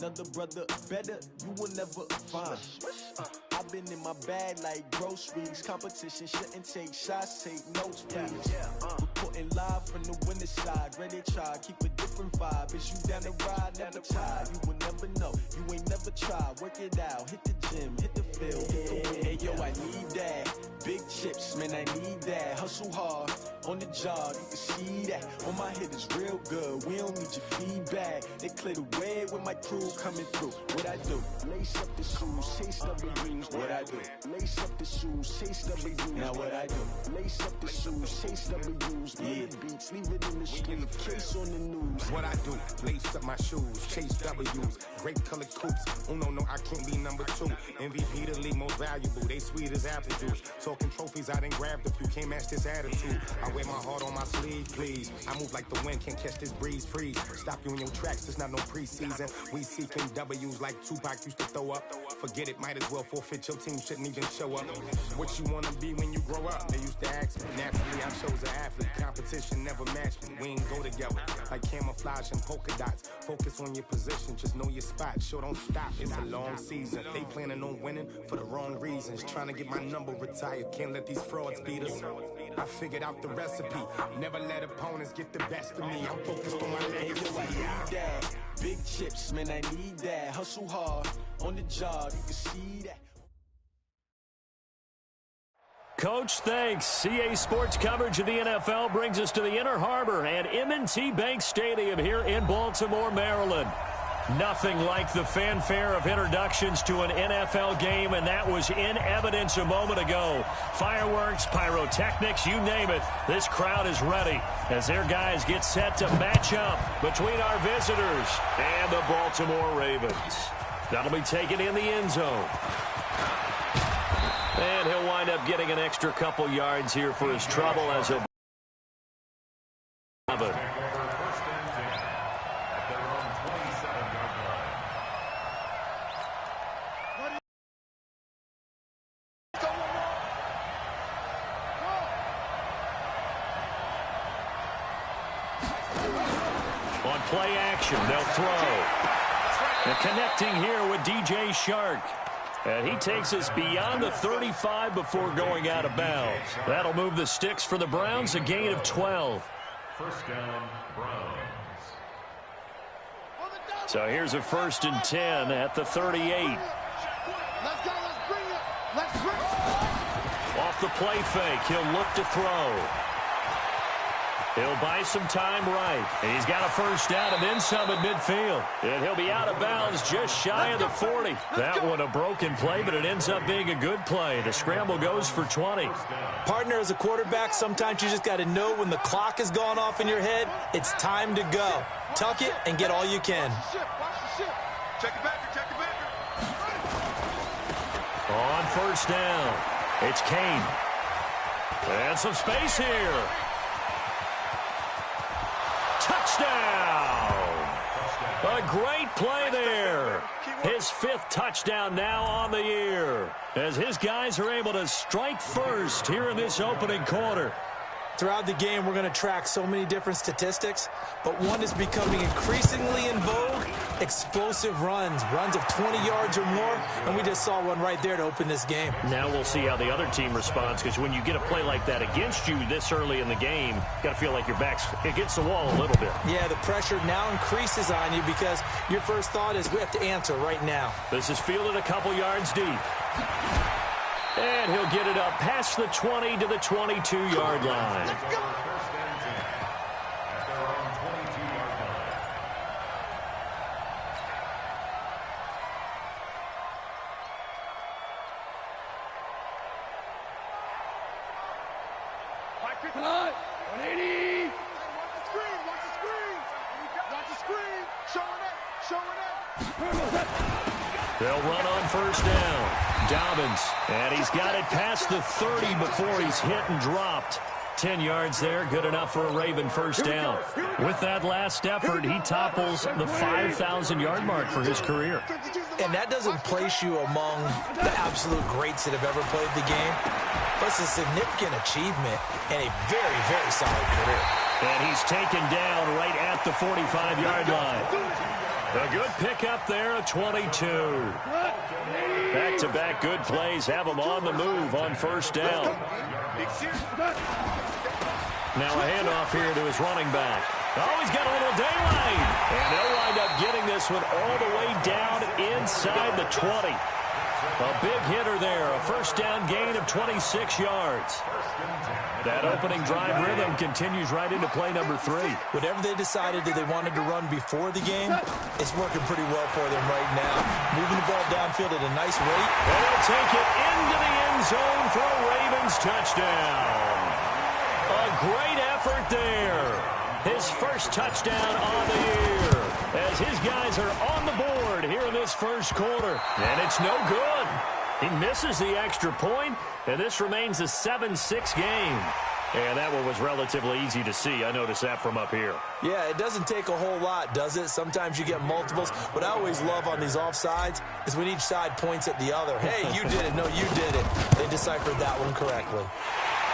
Another brother better, you will never find. I've been in my bag like groceries. Competition shouldn't take shots, take notes, please. Reporting live from the winning side. Ready to try, keep a different vibe. Is you down the ride, never try. You will never know, you ain't never tried. Work it out, hit the gym, hit the field, hit the win. Hey, yo, I need that. Big chips, man, I need that. Hustle hard, on the job, you can see that. On my head is real good, we don't need your feedback. They clear the way with my crew coming through. What I do? Lace up the shoes, chase W's. What I do? Lace up the shoes, chase W's. Now what I do? Lace up the shoes, chase W's. Yeah. Beats, leave it in the street, case on the news. What I do? Lace up my shoes, chase W's. Great color coops. Oh no, I can't be number 2. MVP the league most valuable. They sweet as apple juice. Talking trophies, I done grabbed a few. Can't match this attitude. I wear my heart on my sleeve, please. I move like the wind, can't catch this breeze, freeze. Stop you in your tracks, it's not no preseason. We seeking W's like Tupac used to throw up. Forget it, might as well forfeit. Your team shouldn't even show up. What you wanna be when you grow up? They used to ask me. Naturally, I chose an athlete. Competition never matched me. We ain't go together like camouflage and polka dots. Focus on your position, just know your spot. Sure, don't stop. It's a long season. They planning on winning for the wrong reasons. Trying to get my number retired. Can't let these frauds beat us. I figured out the recipe. Never let opponents get the best of me. I'm focused on my legacy. I need that. Big chips, man, I need that. Hustle hard, on the job, you can see that. Coach, thanks. CA Sports coverage of the NFL brings us to the Inner Harbor and M&T Bank Stadium here in Baltimore, Maryland. Nothing like the fanfare of introductions to an NFL game, and that was in evidence a moment ago. Fireworks, pyrotechnics, you name it. This crowd is ready as their guys get set to match up between our visitors and the Baltimore Ravens. That'll be taken in the end zone. And he'll wind up getting an extra couple yards here for his trouble as he'll have it. On play action, they'll throw. And connecting here with DJ Shark. And he takes us beyond the 35 before going out of bounds. That'll move the sticks for the Browns, a gain of 12. First down, Browns. So here's a 1st and 10 at the 38. Let's go, let's bring it. Let's bring it. Off the play fake, he'll look to throw. He'll buy some time right. And he's got a first down and then some at midfield. And he'll be out of bounds just shy of the 40. That one a broken play, but it ends up being a good play. The scramble goes for 20. Partner, as a quarterback, sometimes you just got to know when the clock has gone off in your head, it's time to go. Tuck it and get all you can. Watch the ship. Check it back. Check it back. On first down, it's Kane. And some space here. Touchdown! A great play there. His 5th touchdown now on the year as his guys are able to strike first here in this opening quarter. Throughout the game, we're going to track so many different statistics, but one is becoming increasingly in vogue, explosive runs of 20 yards or more, and we just saw one right there to open this game. Now we'll see how the other team responds, because when you get a play like that against you this early in the game, you got to feel like your back's against the wall a little bit. Yeah, the pressure now increases on you because your first thought is we have to answer right now. This is fielded a couple yards deep. And he'll get it up past the 20 to the 22-yard line. Come on. 180. Watch the screen. Watch the screen. Showing it. They'll run on first down. Dobbins, and he's got it past the 30 before he's hit and dropped. 10 yards there, good enough for a Raven first down. With that last effort, he topples the 5,000-yard mark for his career. And that doesn't place you among the absolute greats that have ever played the game, but it's a significant achievement and a very, very solid career. And he's taken down right at the 45-yard line. A good pickup there, a 22. Back-to-back good plays have them on the move on first down. Now a handoff here to his running back. Oh, he's got a little daylight. And they'll wind up getting this one all the way down inside the 20. A big hitter there, a first down gain of 26 yards. That opening drive rhythm continues right into play number 3. Whatever they decided that they wanted to run before the game, it's working pretty well for them right now. Moving the ball downfield at a nice rate. And they'll take it into the end zone for a Ravens touchdown. A great effort there. His first touchdown on the year as his guys are on the board here in this first quarter. And it's no good. He misses the extra point, and this remains a 7-6 game. And that one was relatively easy to see. I noticed that from up here. Yeah, it doesn't take a whole lot, does it? Sometimes you get multiples. What I always love on these offsides is when each side points at the other. Hey, you did it. No, you did it. They deciphered that one correctly.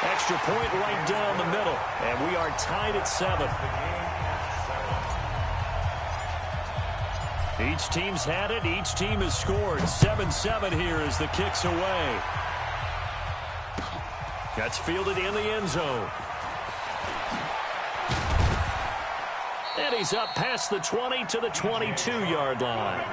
Extra point right down the middle, and we are tied at 7. Each team's had it. Each team has scored. 7-7 here as the kick's away. That's fielded in the end zone. And he's up past the 20 to the 22-yard line.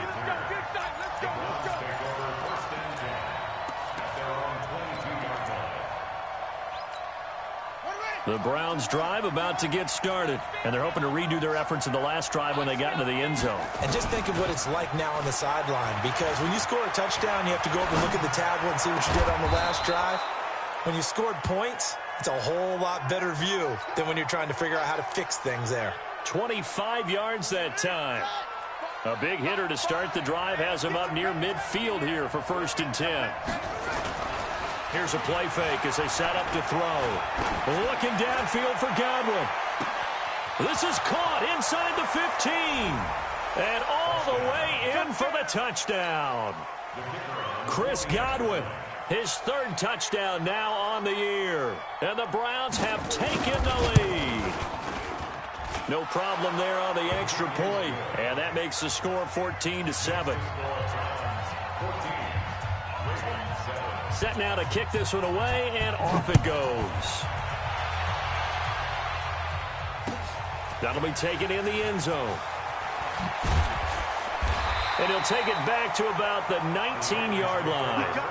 The Browns drive about to get started, and they're hoping to redo their efforts in the last drive when they got into the end zone. And just think of what it's like now on the sideline, because when you score a touchdown, you have to go up and look at the tablet and see what you did on the last drive. When you scored points, it's a whole lot better view than when you're trying to figure out how to fix things there. 25 yards that time. A big hitter to start the drive has him up near midfield here for 1st and 10. Here's a play fake as they set up to throw. Looking downfield for Godwin. This is caught inside the 15. And all the way in for the touchdown. Chris Godwin, his 3rd touchdown now on the year. And the Browns have taken the lead. No problem there on the extra point. And that makes the score 14-7. Set now to kick this one away, and off it goes. That'll be taken in the end zone. And he'll take it back to about the 19-yard line.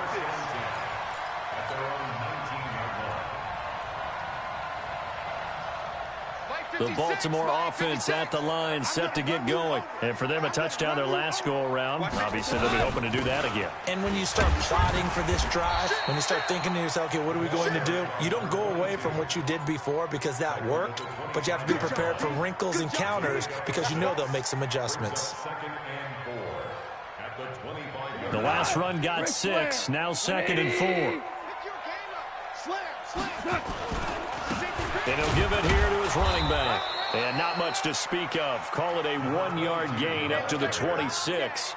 The Baltimore offense at the line, set to get going. And for them, a touchdown their last go-around. Obviously, they'll be hoping to do that again. And when you start plotting for this drive, when you start thinking to yourself, okay, what are we going to do? You don't go away from what you did before because that worked, but you have to be prepared for wrinkles and counters because you know they'll make some adjustments. The last run got 6, now 2nd and 4. And he'll give it here to his running back. And not much to speak of. Call it a 1-yard gain up to the 26.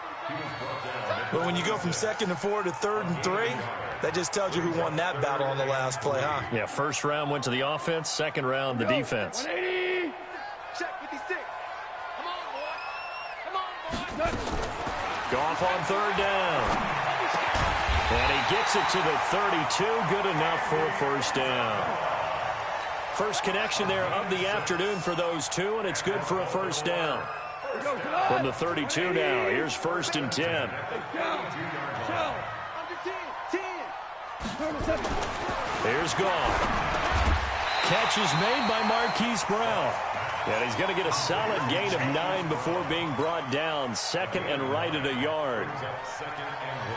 But when you go from 2nd and 4 to 3rd and 3, that just tells you who won that battle on the last play, huh? Yeah, first round went to the offense, second round the defense. 180. Check 56. Come on, boy. Come on, boy. Goff on 3rd down. And he gets it to the 32. Good enough for a first down. First connection there of the afternoon for those two, and it's good for a first down. From the 32 now, here's 1st and 10. Here's Goff. Catch is made by Marquise Brown. And he's going to get a solid gain of 9 before being brought down. 2nd and right at a yard.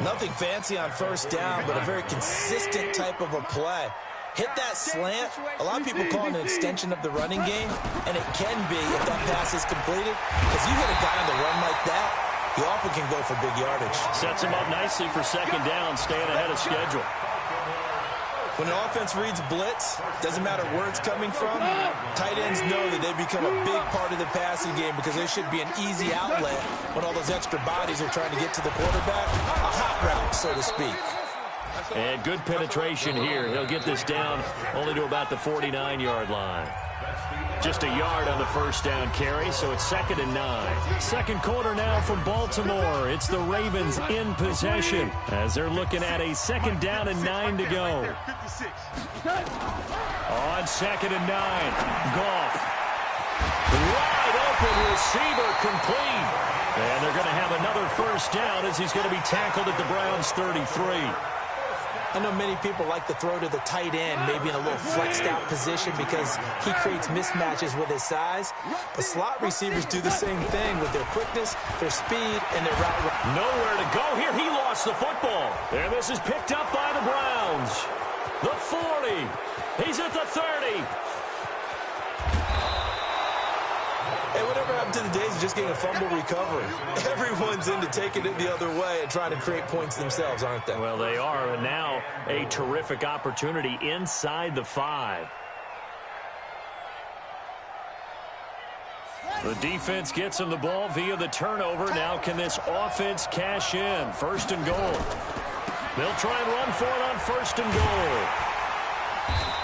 Nothing fancy on first down, but a very consistent type of a play. Hit that slant. A lot of people call it an extension of the running game, and it can be if that pass is completed. Because you hit a guy on the run like that, he often can go for big yardage. Sets him up nicely for 2nd down, staying ahead of schedule. When an offense reads blitz, doesn't matter where it's coming from, tight ends know that they become a big part of the passing game because there should be an easy outlet when all those extra bodies are trying to get to the quarterback. A hot route, so to speak. And good penetration here. He'll get this down only to about the 49-yard line. Just a yard on the first down carry, so it's 2nd and 9. Second quarter now from Baltimore. It's the Ravens in possession as they're looking at a 2nd down and 9 to go. On 2nd and 9, Goff. Wide open receiver complete. And they're going to have another first down as he's going to be tackled at the Browns' 33. I know many people like to throw to the tight end, maybe in a little flexed out position because he creates mismatches with his size. But slot receivers do the same thing with their quickness, their speed, and their route. Nowhere to go here. He lost the football. And this is picked up by the Browns. The 40. He's at the 30. Hey, whatever happened to the days of just getting a fumble recovery? Everyone's into taking it the other way and trying to create points themselves, aren't they? Well, they are, and now a terrific opportunity inside the 5. The defense gets him the ball via the turnover. Now can this offense cash in? 1st and goal. They'll try and run for it on 1st and goal.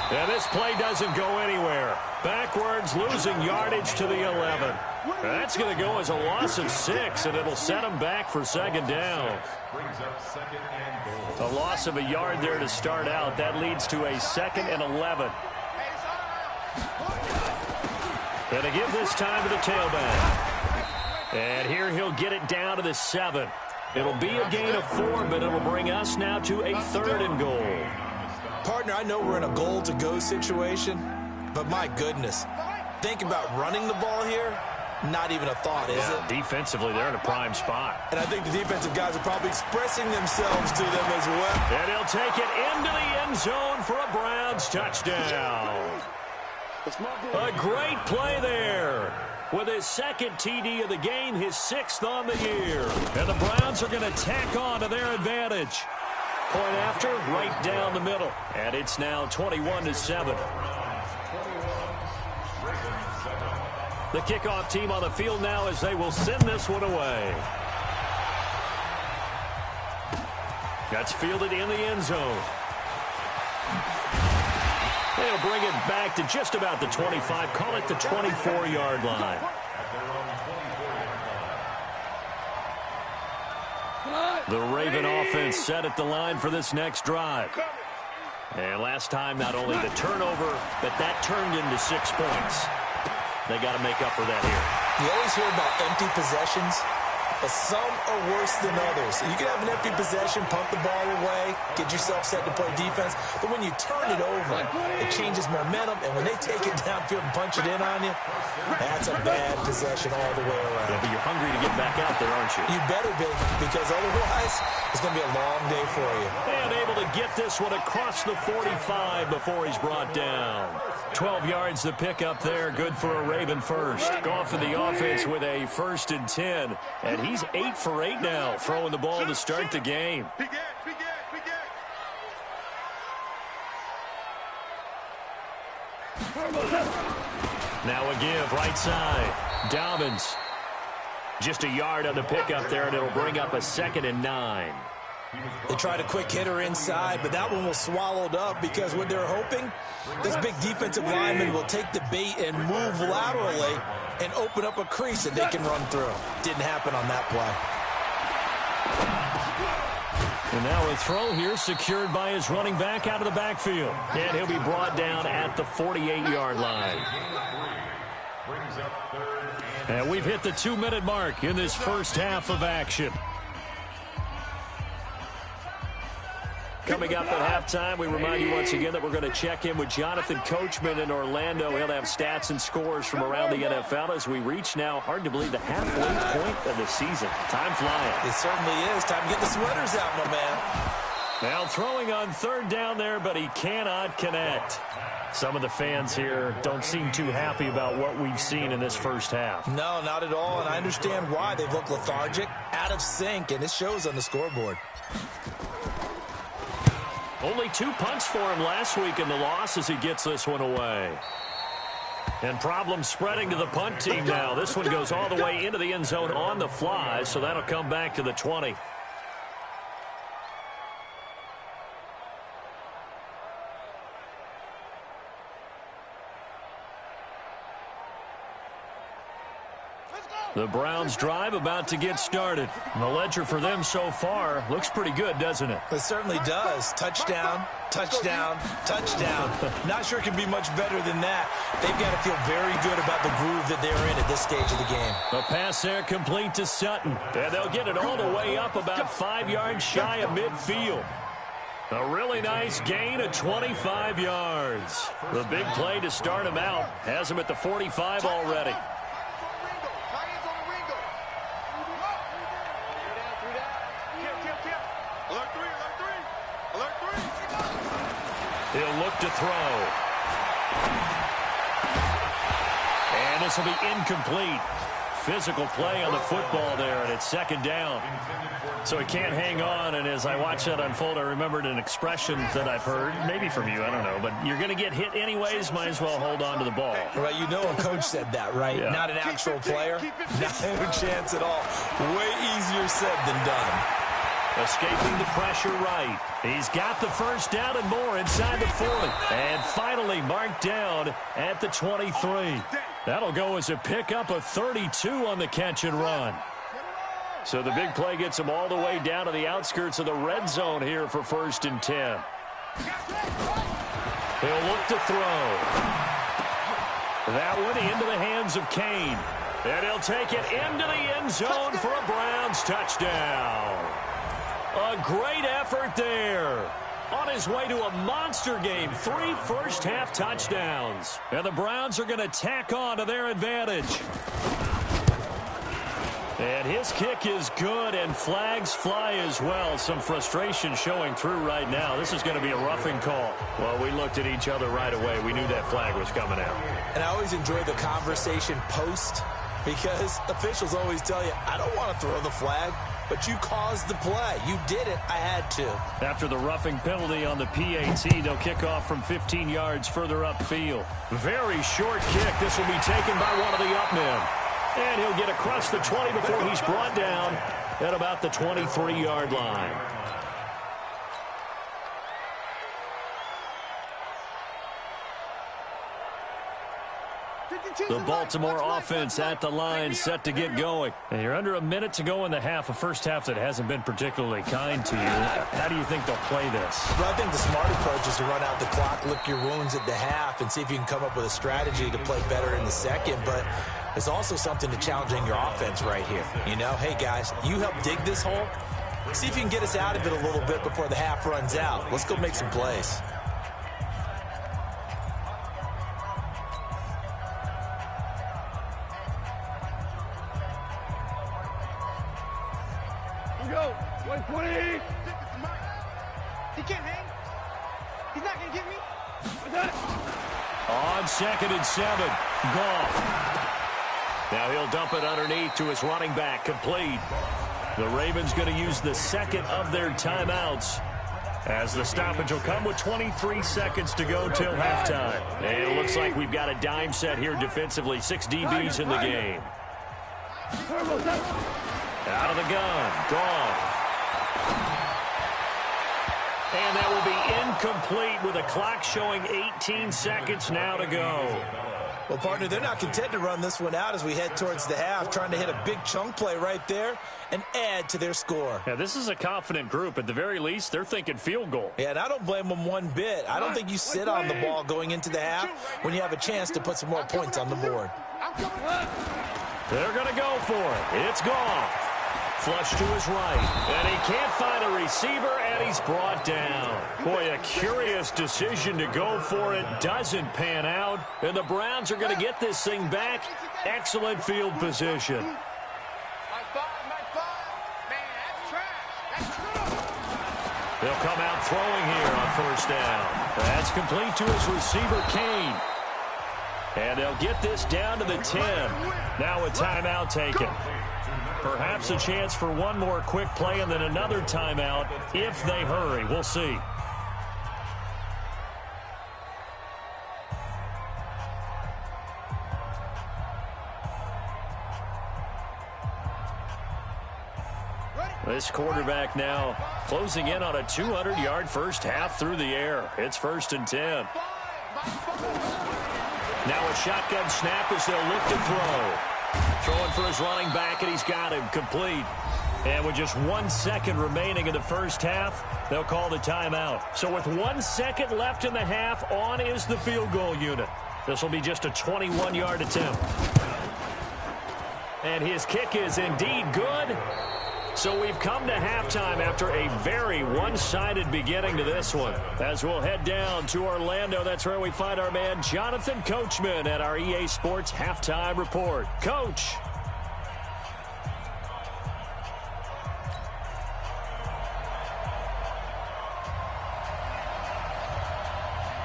And this play doesn't go anywhere. Backwards, losing yardage to the 11. That's going to go as a loss of 6, and it'll set them back for 2nd down. A loss of a yard there to start out. That leads to a 2nd and 11. And to give this time to the tailback. And here he'll get it down to the 7. It'll be a gain of 4, but it'll bring us now to a 3rd and goal. Partner, I know we're in a goal-to-go situation, but my goodness, think about running the ball here. Not even a thought, is it? Defensively, they're in a prime spot. And I think the defensive guys are probably expressing themselves to them as well. And he'll take it into the end zone for a Browns touchdown. A great play there. With his 2nd TD of the game, his 6th on the year. And the Browns are going to tack on to their advantage. Point after, right down the middle. And it's now 21-7. The kickoff team on the field now as they will send this one away. That's fielded in the end zone. They'll bring it back to just about the 25. Call it the 24-yard line. The Raven offense set at the line for this next drive. And last time, not only the turnover, but that turned into 6 points. They got to make up for that here. You always hear about empty possessions, but some are worse than others. You can have an empty possession, pump the ball away, get yourself set to play defense, but when you turn it over, it changes momentum, and when they take it downfield and punch it in on you, that's a bad possession all the way around. Yeah, but you're hungry to get back out there, aren't you? You better be, because otherwise it's going to be a long day for you. And able to get this one across the 45 before he's brought down. 12 yards to pick up there. Good for a Raven first. Goff in the offense with a 1st and 10. And he's 8 for 8 now, throwing the ball to start the game. Now a give, right side. Dobbins. Just a yard on the pickup there, and it'll bring up a 2nd and 9. They tried a quick hitter inside, but that one was swallowed up because what they're hoping, this big defensive lineman will take the bait and move laterally and open up a crease that they can run through. Didn't happen on that play. And now a throw here secured by his running back out of the backfield. And he'll be brought down at the 48-yard line. And we've hit the 2-minute mark in this first half of action. Coming up at halftime, we remind you once again that we're going to check in with Jonathan Coachman in Orlando. He'll have stats and scores from around the NFL as we reach now, hard to believe, the halfway point of the season. Time flying. It certainly is. Time to get the sweaters out, my man. Now throwing on 3rd down there, but he cannot connect. Some of the fans here don't seem too happy about what we've seen in this first half. No, not at all, and I understand why. They've looked lethargic, out of sync, and it shows on the scoreboard. Only 2 punts for him last week in the loss as he gets this one away. And problems spreading to the punt team now. This one goes all the way into the end zone on the fly, so that'll come back to the 20. The Browns' drive about to get started. And the ledger for them so far looks pretty good, doesn't it? It certainly does. Touchdown, touchdown, touchdown. Not sure it can be much better than that. They've got to feel very good about the groove that they're in at this stage of the game. A pass there complete to Sutton. And they'll get it all the way up about 5 yards shy of midfield. A really nice gain of 25 yards. The big play to start him out has him at the 45 already. He'll look to throw. And this will be incomplete. Physical play on the football there, and it's second down. So he can't hang on, and as I watched that unfold, I remembered an expression that I've heard, maybe from you, I don't know, but you're going to get hit anyways, might as well hold on to the ball. Right, you know a coach said that, right? Yeah. Not an actual player. Not a chance at all. Way easier said than done. Escaping the pressure right. He's got the first down and more inside the 40. And finally marked down at the 23. That'll go as a pickup of 32 on the catch and run. So the big play gets him all the way down to the outskirts of the red zone here for 1st and 10. He'll look to throw. That one into the hands of Kane. And he'll take it into the end zone for a Browns touchdown. A great effort there. On his way to a monster game, 3 first-half touchdowns. And the Browns are going to tack on to their advantage. And his kick is good, and flags fly as well. Some frustration showing through right now. This is going to be a roughing call. Well, we looked at each other right away. We knew that flag was coming out. And I always enjoy the conversation post, because officials always tell you, I don't want to throw the flag, but you caused the play. You did it. I had to. After the roughing penalty on the PAT, they'll kick off from 15 yards further upfield. Very short kick. This will be taken by one of the up men. And he'll get across the 20 before he's brought down at about the 23-yard line. The Baltimore offense at the line, set to get going. And you're under a minute to go in the half, a first half that hasn't been particularly kind to you. How do you think they'll play this? Well, I think the smart approach is to run out the clock, lick your wounds at the half, and see if you can come up with a strategy to play better in the second. But there's also something to challenging your offense right here. You know, hey, guys, you help dig this hole. See if you can get us out of it a little bit before the half runs out. Let's go make some plays. Go. 120. He can't hang. He's not going to get me. On 2nd and 7. Goff. Now he'll dump it underneath to his running back. Complete. The Ravens going to use the second of their timeouts, as the stoppage will come with 23 seconds to go till halftime. And it looks like we've got a dime set here defensively. 6 DBs in the game. Out of the gun. Goff. And that will be incomplete with a clock showing 18 seconds now to go. Well, partner, they're not content to run this one out as we head towards the half, trying to hit a big chunk play right there and add to their score. Yeah, this is a confident group. At the very least, they're thinking field goal. Yeah, and I don't blame them one bit. I don't think you sit on the ball going into the half when you have a chance to put some more points on the board. They're going to go for it. It's Goff. Flush to his right, and he can't find a receiver, and he's brought down. Boy, a curious decision to go for it. Doesn't pan out, and the Browns are going to get this thing back. Excellent field position. They'll come out throwing here on 1st down. That's complete to his receiver, Kane. And they'll get this down to the 10. Now a timeout taken. Perhaps a chance for one more quick play and then another timeout if they hurry. We'll see. This quarterback now closing in on a 200-yard first half through the air. It's 1st and 10. Now a shotgun snap as they'll look to throw. Throwing for his running back, and he's got him complete. And with just 1 second remaining in the first half, they'll call the timeout. So with 1 second left in the half, on is the field goal unit. This will be just a 21-yard attempt. And his kick is indeed good. So we've come to halftime after a very one-sided beginning to this one. As we'll head down to Orlando, that's where we find our man Jonathan Coachman at our EA Sports Halftime Report. Coach.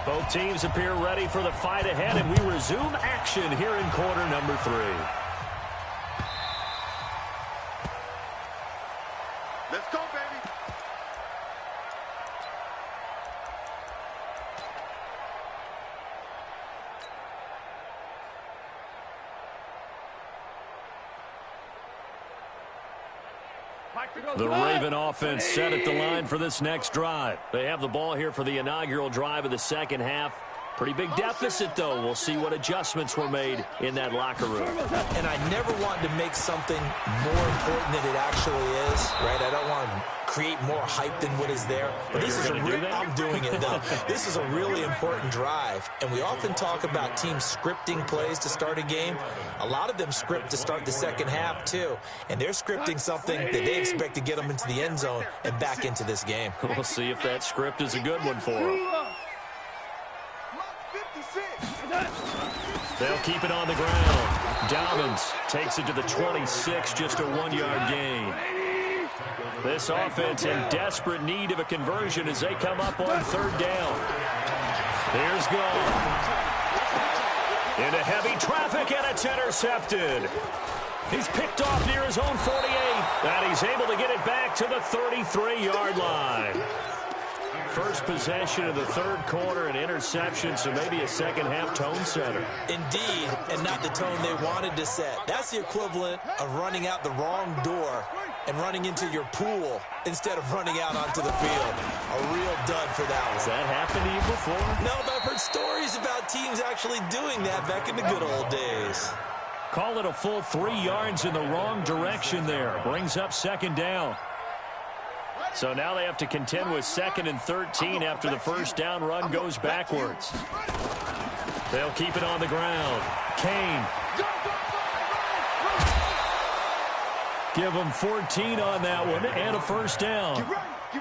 Both teams appear ready for the fight ahead, and we resume action here in quarter number 3. Let's go, baby. The Raven offense set at the line for this next drive. They have the ball here for the inaugural drive of the second half. Pretty big deficit, though. We'll see what adjustments were made in that locker room. And I never wanted to make something more important than it actually is, right? I don't want to create more hype than what is there. But this is I'm doing it, though. This is a really important drive. And we often talk about teams scripting plays to start a game. A lot of them script to start the second half, too. And they're scripting something that they expect to get them into the end zone and back into this game. We'll see if that script is a good one for them. They'll keep it on the ground. Dobbins takes it to the 26, just a 1-yard gain. This offense in desperate need of a conversion as they come up on third down. Here's Gold. Into heavy traffic, and it's intercepted. He's picked off near his own 48, and he's able to get it back to the 33-yard line. First possession of the third quarter, an interception, so maybe a second-half tone setter. Indeed, and not the tone they wanted to set. That's the equivalent of running out the wrong door and running into your pool instead of running out onto the field. A real dud for that one. Has that happened to you before? No, but I've heard stories about teams actually doing that back in the good old days. Call it a full 3 yards in the wrong direction there. Brings up second down. So now they have to contend with 2nd and 13 after the first down run goes backwards. They'll keep it on the ground. Kane. Give them 14 on that one and a first down.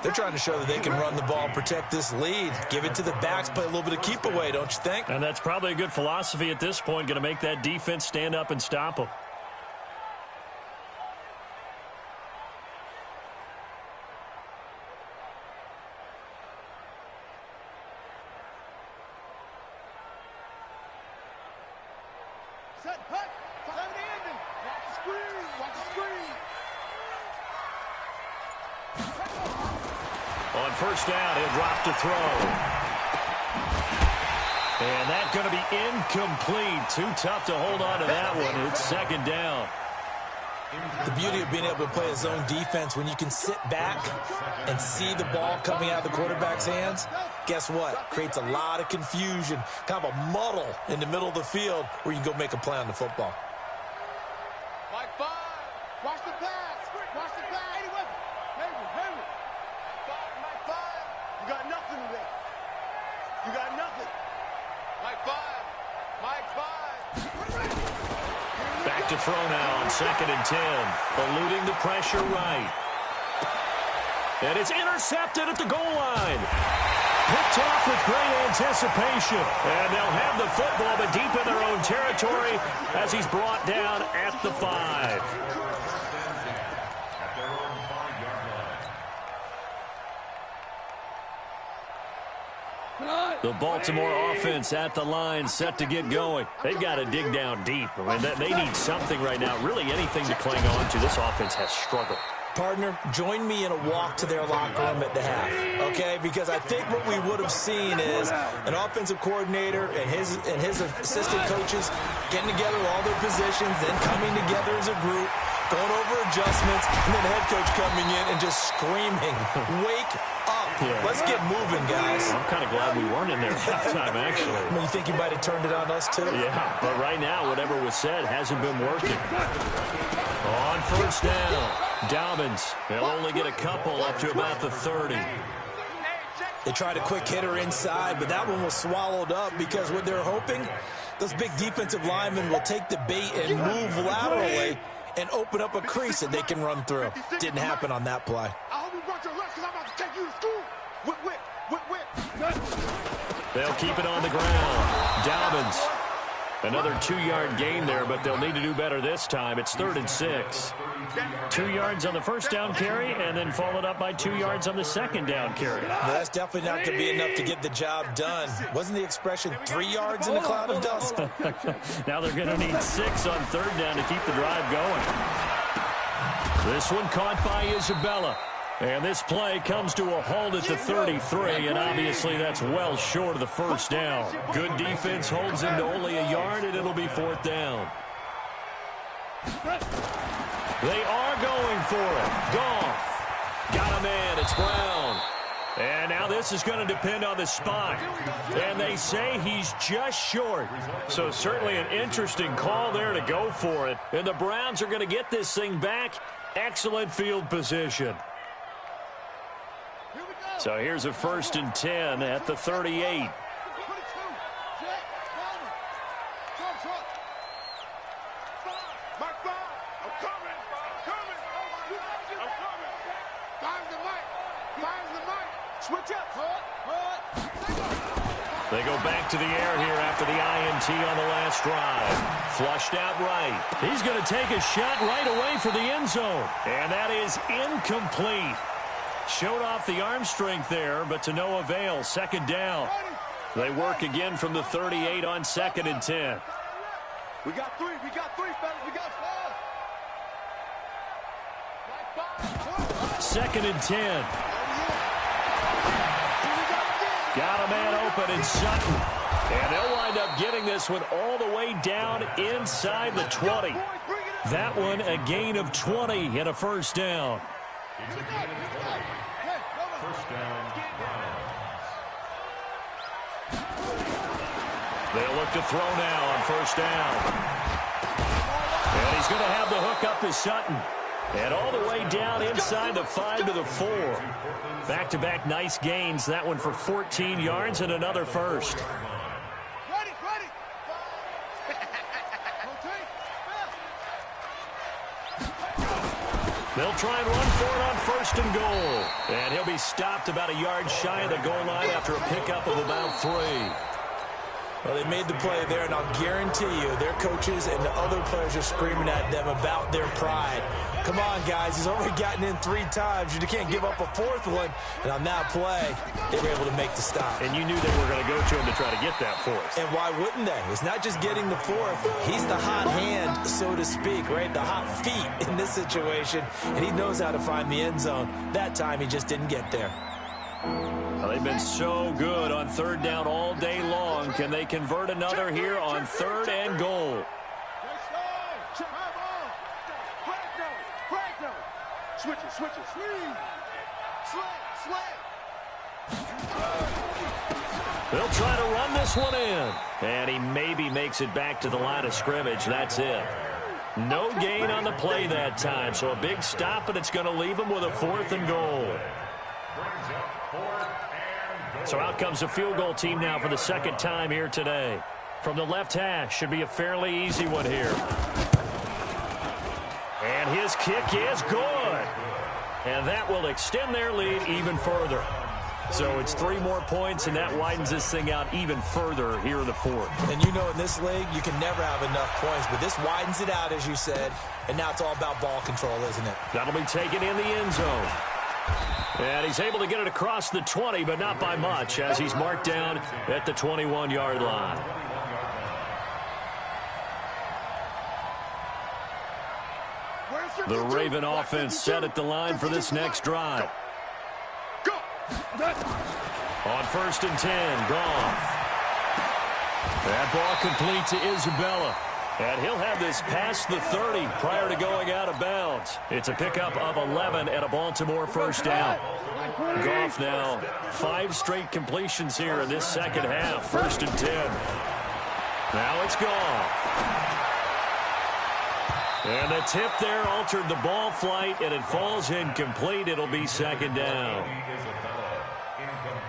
They're trying to show that they can run the ball and protect this lead. Give it to the backs, play a little bit of keep away, don't you think? And that's probably a good philosophy at this point, going to make that defense stand up and stop them. On first down, he'll drop to throw. And that's going to be incomplete. Too tough to hold on to that one. It's second down. The beauty of being able to play a zone defense, when you can sit back and see the ball coming out of the quarterback's hands, guess what? Creates a lot of confusion, kind of a muddle in the middle of the field where you can go make a play on the football. Mike 5, watch the pass, watch the pass. Hayward. Mike 5, you got nothing today. You got nothing. Mike 5. Back to throw now on 2nd and 10. Eluding the pressure right. And it's intercepted at the goal line. Picked off with great anticipation. And they'll have the football, but deep in their own territory as he's brought down at the 5. The Baltimore offense at the line, set to get going. They've got to dig down deep. I mean, they need something right now, really anything to cling on to. This offense has struggled. Partner, join me in a walk to their locker room at the half, okay? Because I think what we would have seen is an offensive coordinator and his assistant coaches getting together all their positions, then coming together as a group, going over adjustments, and then the head coach coming in and just screaming, wake up. Yeah. Let's get moving, guys. I'm kind of glad we weren't in there at halftime, actually. I mean, you think you might have turned it on us, too? Yeah, but right now, whatever was said hasn't been working. On first down, Dobbins. He'll only get a couple up to about the 30. They tried a quick hitter inside, but that one was swallowed up because what they're hoping, those big defensive linemen will take the bait and move laterally and open up a crease that they can run through. Didn't happen on that play. I hope you brought your lunch because I'm about to take you to school. Whip. They'll keep it on the ground. Dobbins. Another 2-yard gain there, but they'll need to do better this time. It's 3rd and 6. 2 yards on the first down carry, and then followed up by 2 yards on the second down carry. Well, that's definitely not going to be enough to get the job done. Wasn't the expression 3 yards in a cloud of dust? Now they're going to need 6 on 3rd down to keep the drive going. This one caught by Isabella. And this play comes to a halt at the 33, and obviously that's well short of the first down. Good defense holds him to only a yard, and it'll be 4th down. They are going for it. Goff. Got a man. It's Brown. And now this is going to depend on the spot. And they say he's just short. So certainly an interesting call there to go for it. And the Browns are going to get this thing back. Excellent field position. So here's a 1st and 10 at the 38. They go back to the air here after the INT on the last drive. Flushed out right. He's going to take a shot right away for the end zone. And that is incomplete. Showed off the arm strength there, but to no avail. 2nd down. They work again from the 38 on 2nd and 10. We got 3, fellas. We got 5. 2nd and 10. Got a man open in Sutton. And they'll wind up getting this one all the way down inside the 20. That one a gain of 20 and a 1st down. First down, Browns. They'll look to throw now on 1st down. And he's going to have the hook up to Sutton. And all the way down inside the 5 to the 4. Back-to-back nice gains. That one for 14 yards and another first. Ready. They'll try and run for it on 1st and goal. And he'll be stopped about a yard shy of the goal line after a pickup of about 3. Well, they made the play there, and I'll guarantee you their coaches and the other players are screaming at them about their pride. Come on, guys. He's already gotten in 3 times. You can't give up a 4th one. And on that play, they were able to make the stop. And you knew they were going to go to him to try to get that 4th. And why wouldn't they? It's not just getting the 4th. He's the hot hand, so to speak, right? The hot feet in this situation. And he knows how to find the end zone. That time, he just didn't get there. Well, they've been so good on 3rd down all day long. Can they convert another here on 3rd and goal? Switch it. They'll try to run this one in. And he maybe makes it back to the line of scrimmage. That's it. No gain on the play that time. So a big stop, and it's going to leave him with a 4th and goal. So out comes the field goal team now for the 2nd time here today. From the left hash, should be a fairly easy one here. And his kick is good. And that will extend their lead even further. So it's 3 more points, and that widens this thing out even further here in the 4th. And you know in this league, you can never have enough points, but this widens it out, as you said, and now it's all about ball control, isn't it? That'll be taken in the end zone. And he's able to get it across the 20, but not by much, as he's marked down at the 21-yard line. The Raven offense set at the line for this next drive. On 1st and 10, Goff. That ball complete to Isabella. And he'll have this past the 30 prior to going out of bounds. It's a pickup of 11 and a Baltimore first down. Goff now 5 straight completions here in this second half. 1st and 10. Now it's Goff. And the tip there altered the ball flight, and it falls incomplete. It'll be 2nd down.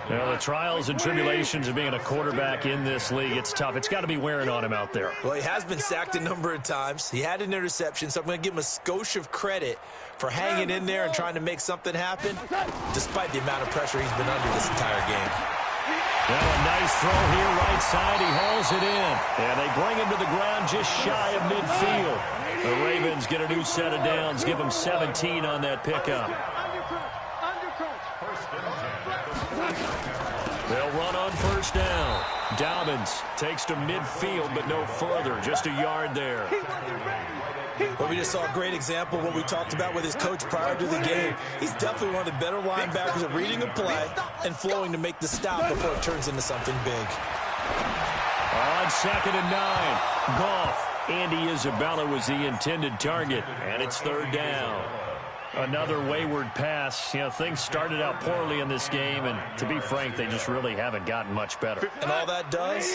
Now, the trials and tribulations of being a quarterback in this league, it's tough. It's got to be wearing on him out there. Well, he has been sacked a number of times. He had an interception, so I'm going to give him a skosh of credit for hanging in there and trying to make something happen, despite the amount of pressure he's been under this entire game. Now a nice throw here, right side. He hauls it in. And they bring him to the ground just shy of midfield. The Ravens get a new set of downs, give them 17 on that pickup. They'll run on 1st down. Dobbins takes to midfield, but no further. Just a yard there. Well, we just saw a great example of what we talked about with his coach prior to the game. He's definitely one of the better linebackers at reading a play and flowing to make the stop before it turns into something big. On 2nd and 9, Goff. Andy Isabella was the intended target, and it's 3rd down. Another wayward pass. You know, things started out poorly in this game, and to be frank, they just really haven't gotten much better. And all that does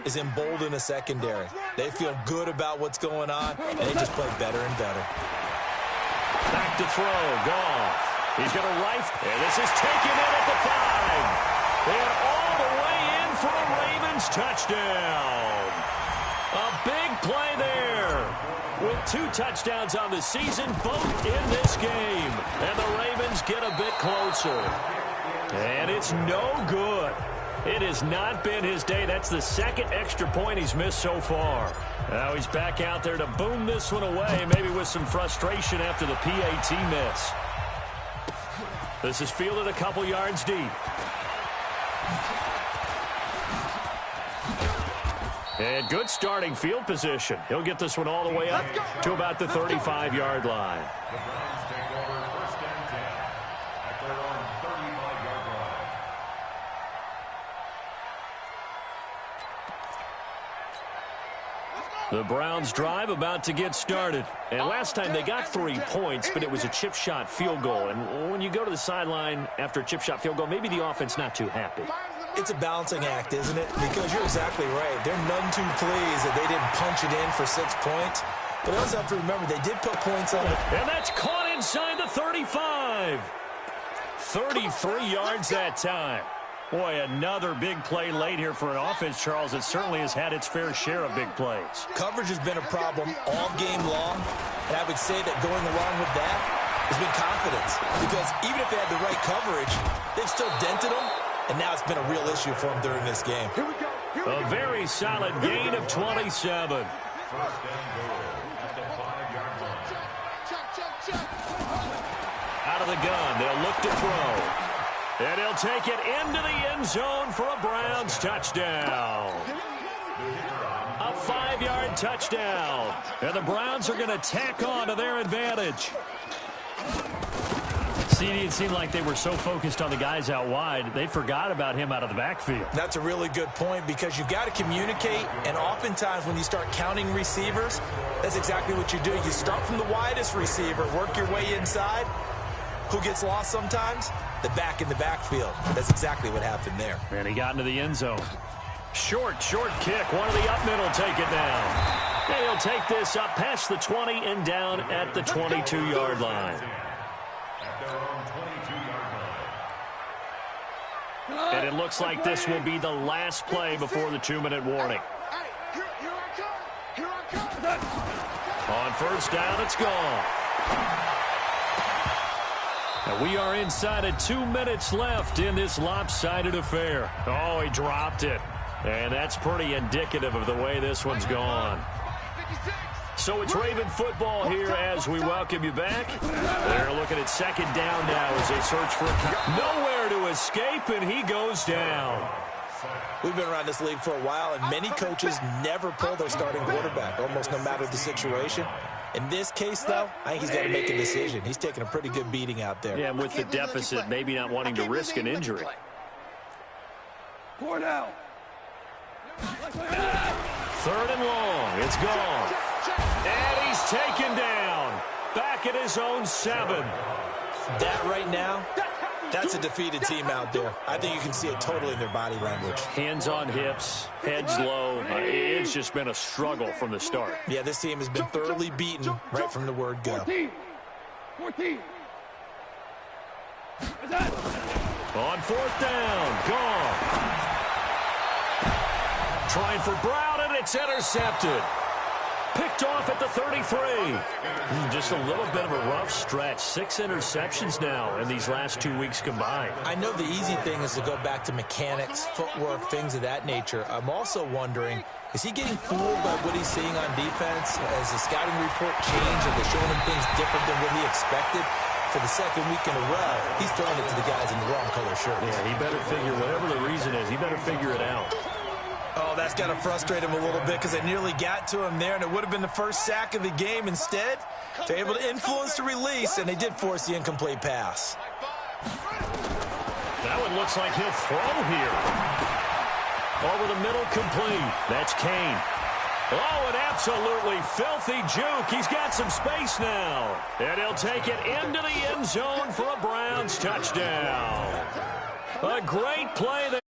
is embolden a secondary. They feel good about what's going on, and they just play better and better. Back to throw. Goff. He's going to rifle, and this is taken in at the 5. And all the way in for a Ravens touchdown. A big play there. With 2 touchdowns on the season, both in this game. And the Ravens get a bit closer. And it's no good. It has not been his day. That's the 2nd extra point he's missed so far. Now he's back out there to boom this one away, maybe with some frustration after the PAT miss. This is fielded a couple yards deep. And good starting field position. He'll get this one all the way up to about the 35-yard line. The Browns take over 1st and 10 at their own 35-yard line. The Browns drive about to get started. And last time they got 3 points, but it was a chip shot field goal. And when you go to the sideline after a chip shot field goal, maybe the offense not too happy. It's a balancing act, isn't it? Because you're exactly right. They're none too pleased that they didn't punch it in for 6 points. But also have to remember, they did put points on it. And that's caught inside the 35. 33 yards that time. Boy, another big play late here for an offense, Charles, that certainly has had its fair share of big plays. Coverage has been a problem all game long. And I would say that going along with that has been confidence. Because even if they had the right coverage, they've still dented them. And now it's been a real issue for him during this game. A very solid gain of 27. 1st and goal at the 5-yard line. Out of the gun, they'll look to throw. And he'll take it into the end zone for a Browns touchdown. A 5-yard touchdown. And the Browns are going to tack on to their advantage. It seemed like they were so focused on the guys out wide, they forgot about him out of the backfield. That's a really good point because you've got to communicate, and oftentimes when you start counting receivers, that's exactly what you do. You start from the widest receiver, work your way inside. Who gets lost sometimes? The back in the backfield. That's exactly what happened there. And he got into the end zone. Short kick. One of the up middle take it down. And he'll take this up past the 20 and down at the 22-yard line. And it looks like this will be the last play before the 2-minute warning. On 1st down, it's gone. And we are inside of 2 minutes left in this lopsided affair. Oh, he dropped it. And that's pretty indicative of the way this one's gone. So it's Raven football here as we welcome you back. They're looking at 2nd down now as they search for a nowhere to escape, and he goes down. We've been around this league for a while, and many coaches never pull their starting quarterback, almost no matter the situation. In this case, though, I think he's got to make a decision. He's taking a pretty good beating out there. Yeah, and with the deficit, maybe not wanting to risk an injury. Third and long. It's gone. And he's taken down. Back at his own 7. That right now, that's a defeated team out there. I think you can see it totally in their body language. Hands on hips, heads low. It's just been a struggle from the start. Yeah, this team has been thoroughly beaten right from the word go. 14. On 4th down, gone. Trying for Brown, and it's intercepted. Picked off at the 33. Just a little bit of a rough stretch. 6 interceptions now in these last 2 weeks combined. I know the easy thing is to go back to mechanics, footwork, things of that nature. I'm also wondering, is he getting fooled by what he's seeing on defense? Has the scouting report changed? Are they showing him things different than what he expected? For the second week in a row, he's throwing it to the guys in the wrong color shirt. Yeah, he better figure, whatever the reason is, he better figure it out. Oh, that's got to frustrate him a little bit because they nearly got to him there, and it would have been the first sack of the game. Instead, they're able to influence the release, and they did force the incomplete pass. That one looks like he'll throw here. Over the middle, complete. That's Kane. Oh, an absolutely filthy juke. He's got some space now. And he'll take it into the end zone for a Browns touchdown. A great play there.